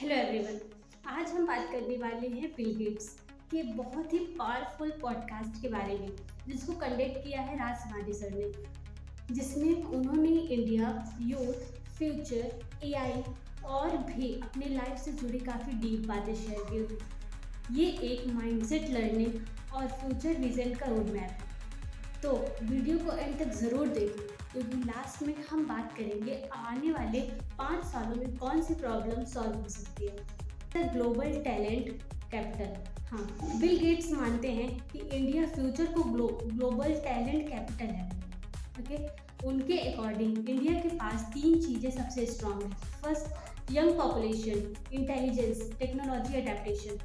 Hello everyone. आज हम बात करने वाले हैं बिल गेट्स के बहुत ही पावरफुल पॉडकास्ट के बारे में, जिसको कंडक्ट किया है राज समाधि सर ने, जिसमें उन्होंने इंडिया, यूथ, फ्यूचर, एआई और भी अपने लाइफ से जुड़ी काफ़ी डीप बातें शेयर की हुई। ये एक माइंडसेट लर्निंग और फ्यूचर विजन का रोड मैप है, तो वीडियो को एंड तक ज़रूर देखें, क्योंकि लास्ट में हम बात करेंगे आने वाले 5 सालों में कौन सी प्रॉब्लम सॉल्व हो सकती है। The global talent capital. हाँ, बिल गेट्स मानते हैं कि इंडिया फ्यूचर को ग्लोबल टैलेंट कैपिटल है। ओके, उनके अकॉर्डिंग इंडिया के पास 3 चीज़ें सबसे स्ट्रांग है। First, young population, intelligence, technology adaptation.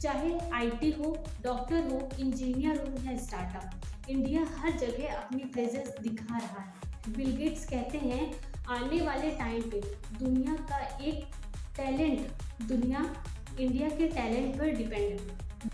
चाहे आईटी हो, डॉक्टर हो, इंजीनियर हो या स्टार्टअप, इंडिया हर जगह अपनी प्रेजेंस दिखा रहा है। बिल गेट्स कहते हैं आने वाले टाइम पे दुनिया का एक टैलेंट दुनिया इंडिया के टैलेंट पर डिपेंड है।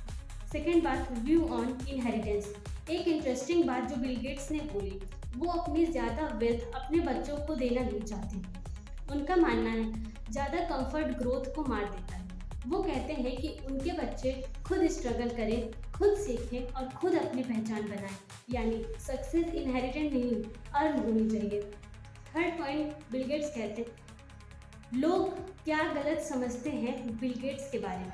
सेकेंड बात, व्यू ऑन इनहेरिटेंस। एक इंटरेस्टिंग बात जो बिल गेट्स ने बोली, वो अपनी ज़्यादा वेल्थ अपने बच्चों को देना नहीं चाहते। उनका मानना है ज़्यादा कंफर्ट ग्रोथ को मार देता है। वो कहते हैं कि उनके बच्चे खुद स्ट्रगल करें, खुद सीखें और खुद अपनी पहचान बनाएं, यानी सक्सेस इनहेरिटेंट नहीं, अर्न होनी चाहिए। थर्ड पॉइंट, बिल गेट्स कहते हैं लोग क्या गलत समझते हैं बिल गेट्स के बारे में।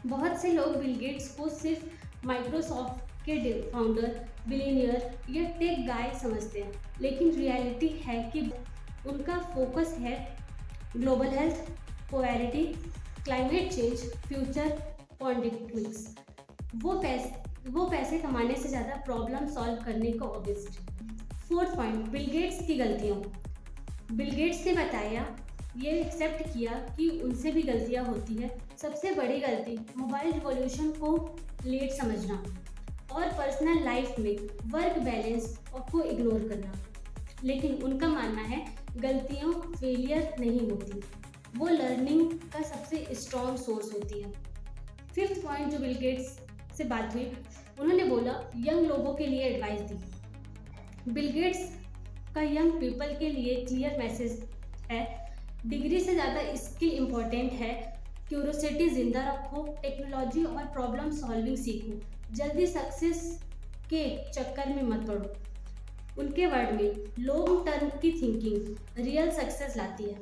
बहुत से लोग बिल गेट्स को सिर्फ माइक्रोसॉफ्ट के फाउंडर, बिलियनियर या टेक गाय समझते हैं, लेकिन रियलिटी है कि उनका फोकस है global health, polarity, climate change, future pandemics. वो पैसे कमाने से ज़्यादा प्रॉब्लम सॉल्व करने को obsessed. Fourth point, Bill Gates की गलतियाँ। बिल गेट्स ने बताया, ये एक्सेप्ट किया कि उनसे भी गलतियाँ होती है। सबसे बड़ी गलती मोबाइल रिवॉल्यूशन को लेट समझना और पर्सनल लाइफ में वर्क बैलेंस को इग्नोर करना। लेकिन उनका मानना है गलतियाँ फेलियर नहीं होती, वो लर्निंग का सबसे स्ट्रॉन्ग सोर्स होती है। फिफ्थ पॉइंट जो बिल गेट्स से बात हुई, उन्होंने बोला यंग लोगों के लिए एडवाइस दी। बिल गेट्स का यंग पीपल के लिए क्लियर मैसेज है, डिग्री से ज़्यादा स्किल इम्पोर्टेंट है, क्यूरोसिटी जिंदा रखो, टेक्नोलॉजी और प्रॉब्लम सॉल्विंग सीखो, जल्दी सक्सेस के चक्कर में मत पड़ो। उनके वर्ड में लॉन्ग टर्म की थिंकिंग रियल सक्सेस लाती है।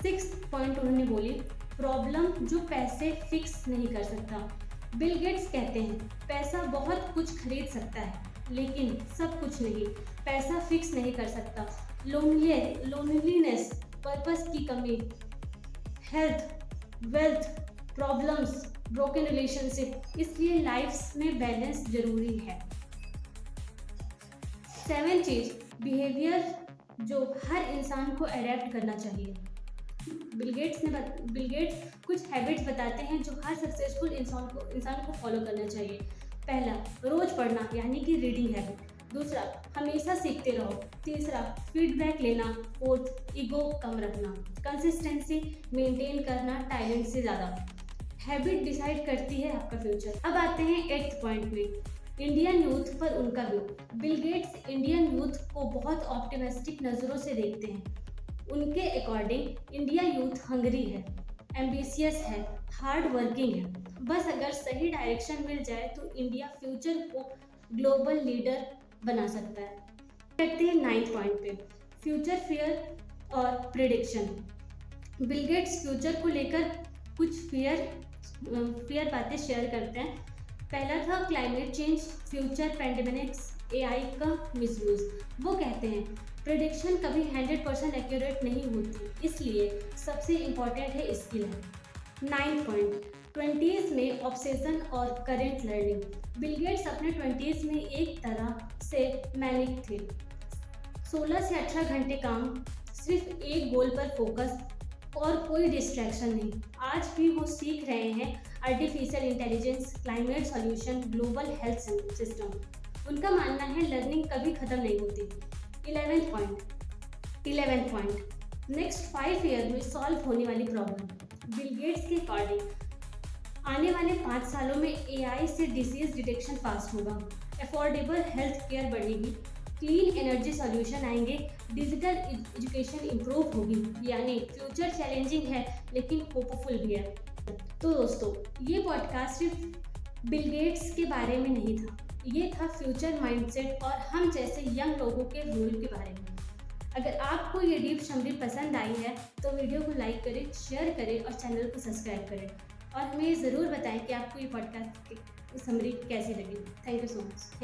सिक्स्थ पॉइंट उन्होंने बोली, प्रॉब्लम जो पैसे फिक्स नहीं कर सकता। बिल गेट्स कहते हैं पैसा बहुत कुछ खरीद सकता है, लेकिन सब कुछ नहीं। पैसा फिक्स नहीं कर सकता। लोनलीनेस, पर्पस की कमी, health, wealth problems, broken relationship, इसलिए लाइफ में बैलेंस जरूरी है। 7 चीज बिहेवियर जो हर इंसान को अडेप्ट करना चाहिए। बिल गेट्स कुछ हैबिट्स बताते हैं जो हर सक्सेसफुल इंसान को फॉलो करना चाहिए। पहला, रोज पढ़ना यानी कि रीडिंग हैबिट। दूसरा, हमेशा सीखते रहो। तीसरा, फीडबैक लेना। फोर्थ, ईगो कम रखना। कंसिस्टेंसी मेंटेन करना टैलेंट से ज़्यादा। हैबिट डिसाइड करती है आपका फ्यूचर। अब आते हैं 8th पॉइंट में, इंडियन यूथ पर उनका view. Bill Gates Indian youth को बहुत ऑप्टिमिस्टिक नज़रों से देखते हैं। उनके अकॉर्डिंग इंडिया यूथ हंगरी है, एम्बिशियस है, हार्ड वर्किंग है। बस अगर सही डायरेक्शन मिल जाए तो इंडिया फ्यूचर को ग्लोबल लीडर बना सकता है। देखते हैं 9th पॉइंट पे, फ्यूचर फियर और प्रिडिक्शन। बिल गेट्स फ्यूचर को लेकर कुछ फियर बातें शेयर करते हैं। पहला था climate change, future pandemics, AI का मिसयूज। वो कहते हैं प्रेडिक्शन कभी 100% एक्यूरेट नहीं होती, इसलिए सबसे इम्पॉर्टेंट है स्किल है। 9th पॉइंट, 20s में ऑब्सेशन और करेंट लर्निंग। बिल गेट्स अपने 20s में एक तरह से मैनिक थे। 16 से 18 घंटे काम, सिर्फ एक गोल पर फोकस और कोई डिस्ट्रैक्शन नहीं। आज भी वो सीख रहे हैं artificial intelligence, climate solution, global health system. उनका मानना है लर्निंग कभी ख़त्म नहीं होती। 11th पॉइंट, नेक्स्ट 5 ईयर में सॉल्व होने वाली प्रॉब्लम। बिल गेट्स के अकॉर्डिंग आने वाले 5 सालों में एआई से डिसीज डिटेक्शन फास्ट होगा, अफोर्डेबल हेल्थ केयर बढ़ेगी, क्लीन एनर्जी सॉल्यूशन आएंगे, डिजिटल एजुकेशन इम्प्रूव होगी, यानी फ्यूचर चैलेंजिंग है लेकिन होपफुल भी है। तो दोस्तों, ये पॉडकास्ट सिर्फ बिल गेट्स के बारे में नहीं था, ये था फ्यूचर माइंडसेट और हम जैसे यंग लोगों के रोल के बारे में। अगर आपको ये डीप समरी पसंद आई है तो वीडियो को लाइक करें, शेयर करें और चैनल को सब्सक्राइब करें, और हमें ज़रूर बताएं कि आपको ये पॉडकास्ट की समरी कैसी लगी। Thank you so much.